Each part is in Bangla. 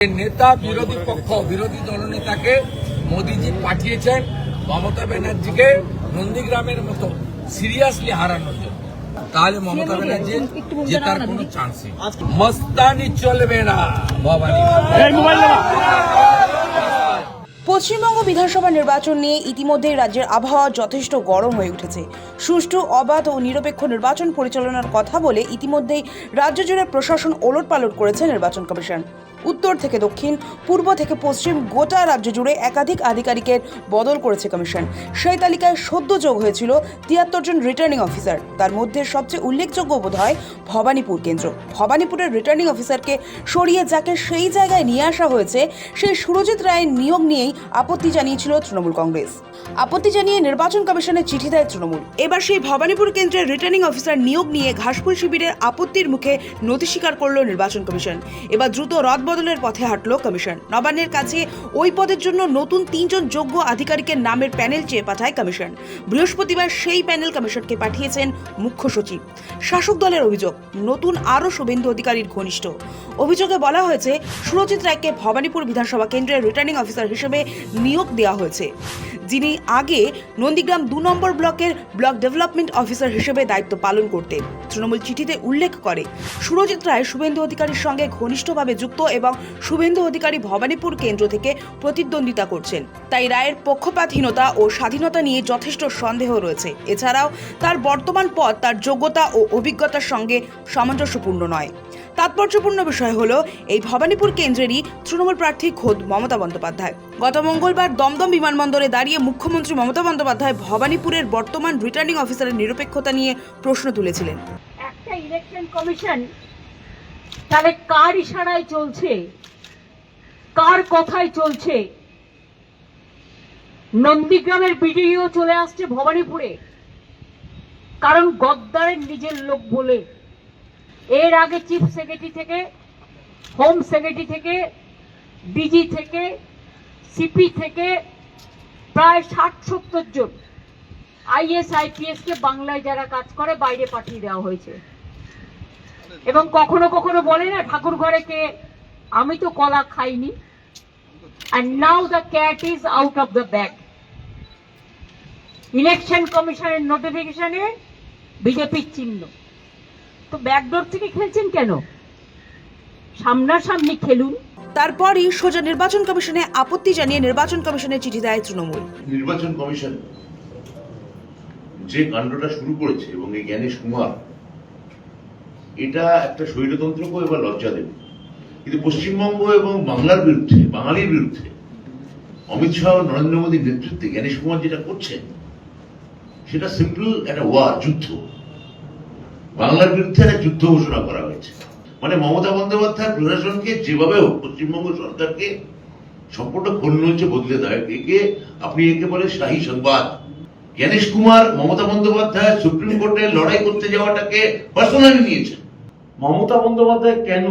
নেতা বিরোধী পক্ষ বিরোধী দলনেতাকে মোদীজি পাঠিয়েছেন মমতা ব্যানার্জিকে নন্দীগ্রামের মতো সিরিয়াসলি হারানোর জন্য। তাহলে মমতা ব্যানার্জি জেতার কোনো চান্স নেই। মস্তানি চলবে না ভবানী। পশ্চিমবঙ্গ বিধানসভা নির্বাচন নিয়ে ইতিমধ্যেই রাজ্যের আবহাওয়া যথেষ্ট গরম হয়ে উঠেছে। সুষ্ঠু, অবাধ ও নিরপেক্ষ নির্বাচন পরিচালনার কথা বলে ইতিমধ্যেই রাজ্য জুড়ে প্রশাসন ওলটপালট করেছে নির্বাচন কমিশন। উত্তর থেকে দক্ষিণ, পূর্ব থেকে পশ্চিম গোটা রাজ্য জুড়ে একাধিক আধিকারিকের বদল করেছে কমিশন। সেই তালিকায় সদ্য যোগ হয়েছিল ৭৩ জন রিটার্নিং অফিসার। তার মধ্যে সবচেয়ে উল্লেখযোগ্য বোধ হয় ভবানীপুর কেন্দ্র। ভবানীপুরের রিটার্নিং অফিসারকে সরিয়ে যাকে সেই জায়গায় নিয়ে আসা হয়েছে, সেই সুরজিৎ রায়ের নিয়োগ নিয়েই আপত্তি জানিয়েছিল তৃণমূল কংগ্রেস। আপত্তি জানিয়ে নির্বাচন কমিশনে চিঠি দেয় তৃণমূল। এবার সেই ভবানীপুর কেন্দ্রের রিটার্নিং অফিসার নিয়োগ নিয়ে ঘাসফুল শিবিরের আপত্তির মুখে নথি স্বীকার করল নির্বাচন কমিশন। এবার দ্রুত রদবদলের পথে হাঁটল কমিশন। নবান্নের কাছে ওই পদের জন্য নতুন ৩ জন যোগ্য আধিকারিকের নামের প্যানেল চেয়ে পাঠায় কমিশন। বৃহস্পতিবার সেই প্যানেল কমিশনকে পাঠিয়েছেন মুখ্য সচিব। শাসক দলের অভিযোগ, নতুন আরও শুভেন্দু অধিকারীর ঘনিষ্ঠ। অভিযোগে বলা হয়েছে সুরজিৎ রায়কে ভবানীপুর বিধানসভা কেন্দ্রের রিটার্নিং অফিসার হিসেবে নিয়োগ দেওয়া হয়েছে, যিনি আগে নন্দীগ্রাম ২ নম্বর ব্লকের ব্লক ডেভেলপমেন্ট অফিসার হিসেবে দায়িত্ব পালন করতেন। তৃণমূল চিঠিতে উল্লেখ করে সুরজিৎ রায় শুভেন্দু অধিকারীর সঙ্গে ঘনিষ্ঠভাবে যুক্ত এবং শুভেন্দু অধিকারী ভবানীপুর কেন্দ্র থেকে প্রতিদ্বন্দ্বিতা করছেন। তাই রায়ের পক্ষপাতহীনতা ও স্বাধীনতা নিয়ে যথেষ্ট সন্দেহ রয়েছে। এছাড়াও তার বর্তমান পদ তার যোগ্যতা ও অভিজ্ঞতার সঙ্গে সামঞ্জস্যপূর্ণ নয়। তাৎপর্যপূর্ণ বিষয় হলো এই ভবানীপুর কেন্দ্রেরই তৃণমূল প্রার্থী খোদ মমতা বন্দ্যোপাধ্যায়। গত মঙ্গলবার দমদম বিমানবন্দরে দাঁড়িয়ে মুখ্যমন্ত্রী মমতা বন্দ্যোপাধ্যায় ভবানীপুরের বর্তমান রিটার্নিং অফিসারের নিরপেক্ষতা নিয়ে প্রশ্ন তুলেছিলেন। একটা ইলেকশন কমিশন তাহলে কার ইশারায় চলছে, কার কথায় চলছে? নন্দীগ্রামের বিডিও চলে আসছে ভবানীপুরে, কারণ গদ্দারের নিজের লোক বলে। এর আগে চিফ সেক্রেটারি থেকে, হোম সেক্রেটারি থেকে, ডিজি থেকে, সিপি থেকে প্রায় ৬০-৭০ জন আইএস আইপিএস কে বাংলায় যারা কাজ করে বাইরে পাঠিয়ে দেওয়া হয়েছে। এবং কখনো কখনো বলে না ঠাকুর ঘরে কে, আমি তো কলা খাইনি। and now the cat is out of the bag. Election কমিশনের নোটিফিকেশনে বিজেপির চিহ্ন। তো ব্যাকডোর থেকে খেলছেন কেন? সামনাসামনি খেলুন। তারপরই সোজা নির্বাচন কমিশনে আপত্তি জানিয়ে নির্বাচন কমিশনে চিঠি দেয় তৃণমূল। নির্বাচন কমিশন যে কাণ্ডটা শুরু করেছে এবং এই জ্ঞানেশ কুমার, এটা একটা স্বৈরতন্ত্রকে এবার লজ্জা দেবে। কিন্তু পশ্চিমবঙ্গ এবং বাংলার বিরুদ্ধে, বাঙালির বিরুদ্ধে অমিত শাহ ও নরেন্দ্র মোদীর নেতৃত্বে জ্ঞানেশ কুমার যেটা করছেন, সেটা সিম্পল একটা ওয়ার, যুদ্ধ। বাংলার বিরুদ্ধে একটা যুদ্ধ ঘোষণা করা হয়েছে। মানে মমতা বন্দ্যোপাধ্যায় প্রশাসনকে যেভাবে হোক, পশ্চিমবঙ্গ সরকারকে সম্পূর্ণ খোলনলচে বদলে দেয়। একে বলে শাহী সংবাদ। জ্ঞানেশ কুমার মমতা বন্দ্যোপাধ্যায় সুপ্রিম কোর্টে লড়াই করতে যাওয়াটাকে পার্সোনালি নিয়েছেন। মমতা বন্দ্যোপাধ্যায় কেন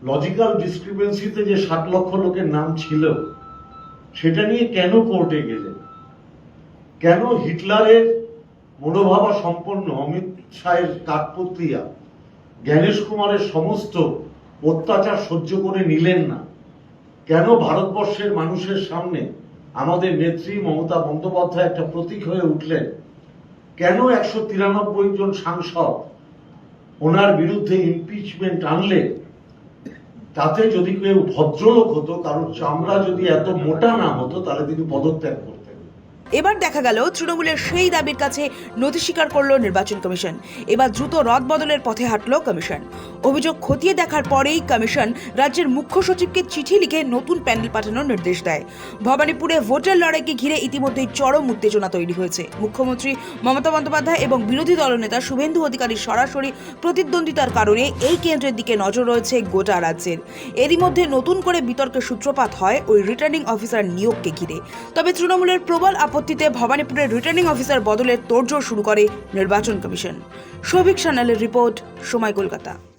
লজিক্যাল ডিসক্রিপেন্সিতে যে ৬০ লক্ষ লোকের নাম ছিল সেটা নিয়ে কেন কোর্টে গেলেন? কেন হিটলারের মনোভাবা সম্পন্ন অমিত শাহের কাঠপত্রিয়া জ্ঞানেশ কুমারের সমস্ত অত্যাচার সহ্য করে নিলেন না? কেন ভারতবর্ষের মানুষের সামনে আমাদের নেত্রী মমতা বন্দ্যোপাধ্যায় একটা প্রতীক হয়ে উঠলেন? কেন ১৯৩ জন সাংসদ ওনার বিরুদ্ধে ইমপিচমেন্ট আনলে? তাতে যদি কেউ ভদ্রলোক হতো, কারণ চামড়া যদি এত মোটা না হতো, তাহলে তিনি পদত্যাগ করতেন। এবার দেখা গেল তৃণমূলের সেই দাবির কাছে নথি স্বীকার করল নির্বাচন কমিশন। এবার দ্রুত রদবদলের পথে হাঁটল কমিশন। অভিযোগ খতিয়ে দেখার পরেই কমিশন রাজ্যের মুখ্য সচিবকে চিঠি লিখে নতুন প্যানেল পাঠানোর নির্দেশ দেয়। ভবানীপুরে ভোটের লড়াইকে ঘিরে ইতিমধ্যেই চরম উত্তেজনা তৈরি হয়েছে। মুখ্যমন্ত্রী মমতা বন্দ্যোপাধ্যায় এবং বিরোধী দলনেতা শুভেন্দু অধিকারীর সরাসরি প্রতিদ্বন্দ্বিতার কারণে এই কেন্দ্রের দিকে নজর রয়েছে গোটা রাজ্যের। এরই মধ্যে নতুন করে বিতর্কের সূত্রপাত হয় ওই রিটার্নিং অফিসার নিয়োগকে ঘিরে। তবে তৃণমূলের প্রবল আপত্তিতে ভবানীপুরের রিটার্নিং অফিসার বদলের তোড়জোড় শুরু করে নির্বাচন কমিশন। সৌভিক সান্যালের রিপোর্ট, সময়, কলকাতা।